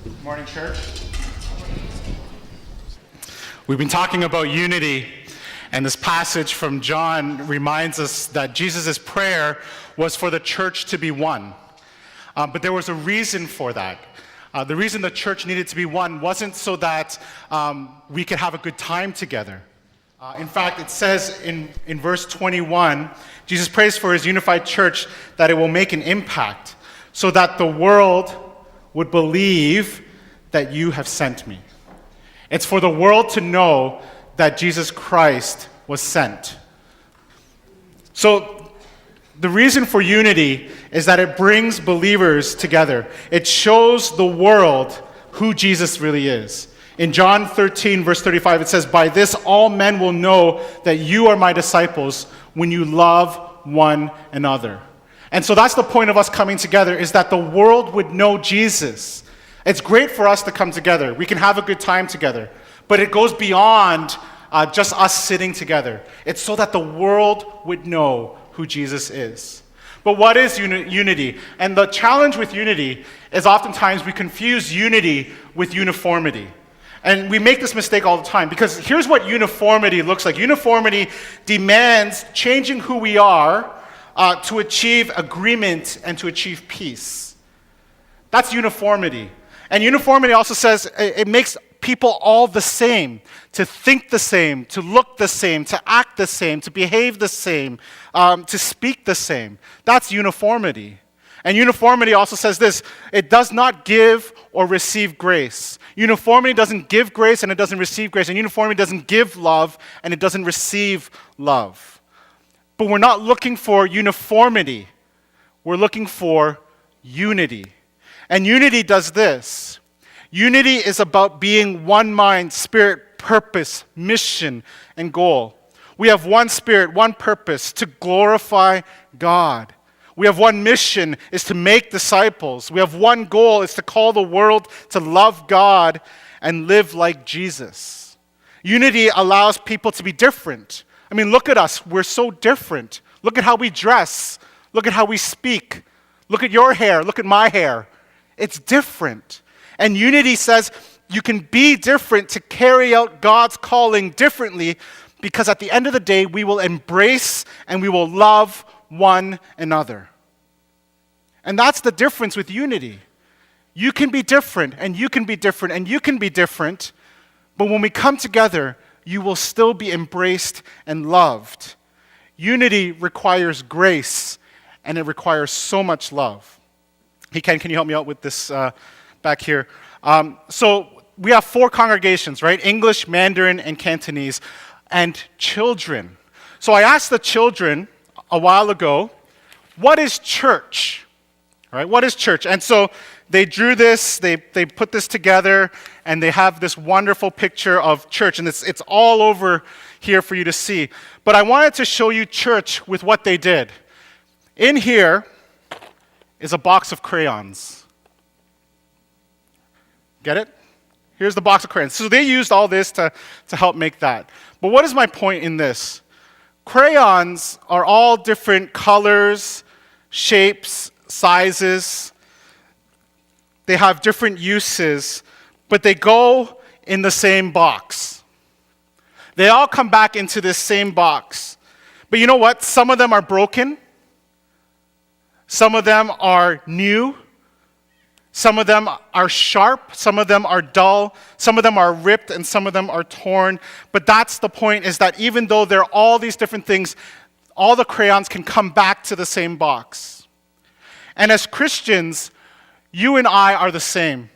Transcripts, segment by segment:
Good morning, church. We've been talking about unity, and this passage from John reminds us that Jesus' prayer was for the church to be one. But there was a reason for that. The reason the church needed to be one wasn't so that we could have a good time together. In fact, it says in verse 21, Jesus prays for his unified church that it will make an impact so that the world would believe that you have sent me. It's for the world to know that Jesus Christ was sent. So the reason for unity is that it brings believers together. It shows the world who Jesus really is. In John 13, verse 35, it says, "By this all men will know that you are my disciples when you love one another." And so that's the point of us coming together, is that the world would know Jesus. It's great for us to come together. We can have a good time together. But it goes beyond just us sitting together. It's so that the world would know who Jesus is. But what is unity? And the challenge with unity is oftentimes we confuse unity with uniformity. And we make this mistake all the time, because here's what uniformity looks like. Uniformity demands changing who we are to achieve agreement and to achieve peace. That's uniformity. And uniformity also says it makes people all the same, to think the same, to look the same, to act the same, to behave the same, to speak the same. That's uniformity. And uniformity also says this: it does not give or receive grace. Uniformity doesn't give grace and it doesn't receive grace. And uniformity doesn't give love and it doesn't receive love. But we're not looking for uniformity. We're looking for unity. And unity does this. Unity is about being one mind, spirit, purpose, mission, and goal. We have one spirit, one purpose, to glorify God. We have one mission, is to make disciples. We have one goal, is to call the world to love God and live like Jesus. Unity allows people to be different. I mean, look at us. We're so different. Look at how we dress. Look at how we speak. Look at your hair. Look at my hair. It's different. And unity says you can be different to carry out God's calling differently, because at the end of the day, we will embrace and we will love one another. And that's the difference with unity. You can be different, and you can be different, and you can be different, but when we come together, you will still be embraced and loved. Unity requires grace, and it requires so much love. Hey, Ken, can you help me out with this back here? So we have 4 congregations, right? English, Mandarin, and Cantonese, and children. So I asked the children a while ago, what is church? All right, what is church? And so they drew this, they put this together, and they have this wonderful picture of church, and it's all over here for you to see. But I wanted to show you church with what they did. In here is a box of crayons. Get it? Here's the box of crayons. So they used all this to help make that. But what is my point in this? Crayons are all different colors, shapes, sizes. They have different uses, but they go in the same box. They all come back into this same box. But you know what? Some of them are broken. Some of them are new. Some of them are sharp. Some of them are dull. Some of them are ripped, and some of them are torn. But that's the point, is that even though they're all these different things, all the crayons can come back to the same box. And as Christians, you and I are the same.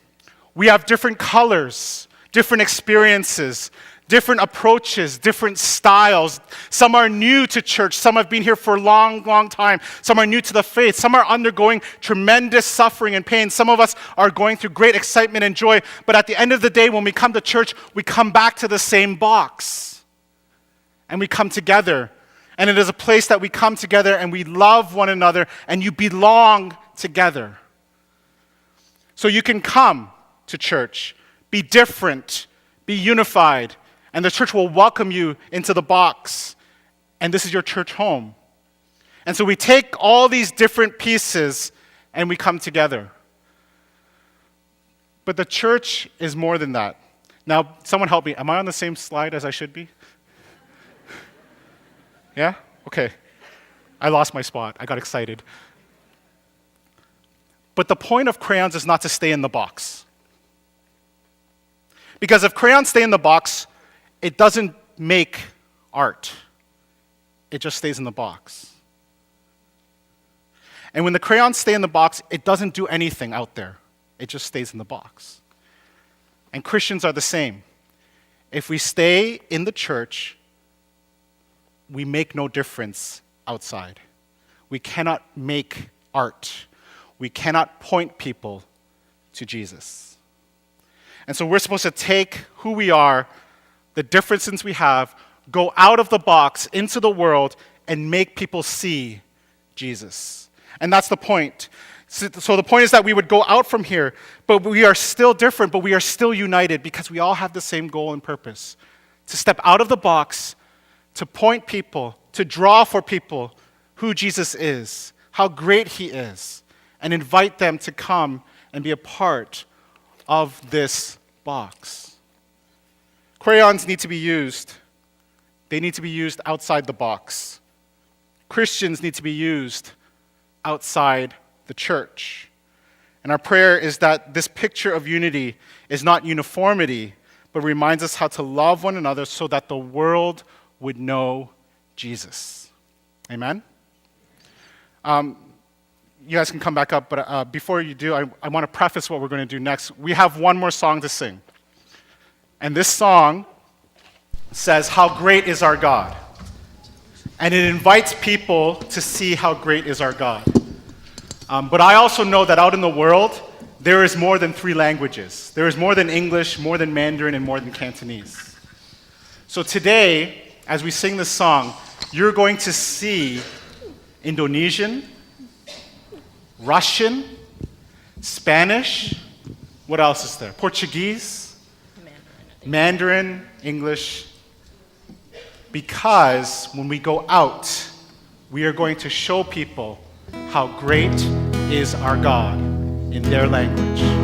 We have different colors, different experiences, different approaches, different styles. Some are new to church. Some have been here for a long, long time. Some are new to the faith. Some are undergoing tremendous suffering and pain. Some of us are going through great excitement and joy. But at the end of the day, when we come to church, we come back to the same box. And we come together. And it is a place that we come together and we love one another, and you belong together. So you can come to church, be different, be unified, and the church will welcome you into the box. And this is your church home. And so we take all these different pieces and we come together. But the church is more than that. Now, someone help me. Am I on the same slide as I should be? Yeah? Okay. I lost my spot. I got excited. But the point of crayons is not to stay in the box. Because if crayons stay in the box, it doesn't make art. It just stays in the box. And when the crayons stay in the box, it doesn't do anything out there. It just stays in the box. And Christians are the same. If we stay in the church, we make no difference outside. We cannot make art. We cannot point people to Jesus. And so we're supposed to take who we are, the differences we have, go out of the box into the world and make people see Jesus. And that's the point. So the point is that we would go out from here, but we are still different, but we are still united because we all have the same goal and purpose. To step out of the box, to point people, to draw for people who Jesus is, how great he is, and invite them to come and be a part of this box. Crayons need to be used. They need to be used outside the box. Christians need to be used outside the church. And our prayer is that this picture of unity is not uniformity, but reminds us how to love one another so that the world would know Jesus. Amen? You guys can come back up, but before you do, I want to preface what we're going to do next. We have one more song to sing. And this song says, "How great is our God?" And it invites people to see how great is our God. But I also know that out in the world, there is more than 3 languages. There is more than English, more than Mandarin, and more than Cantonese. So today, as we sing this song, you're going to see Indonesian, Russian, Spanish, what else is there? Portuguese, Mandarin, English. Because when we go out, we are going to show people how great is our God in their language.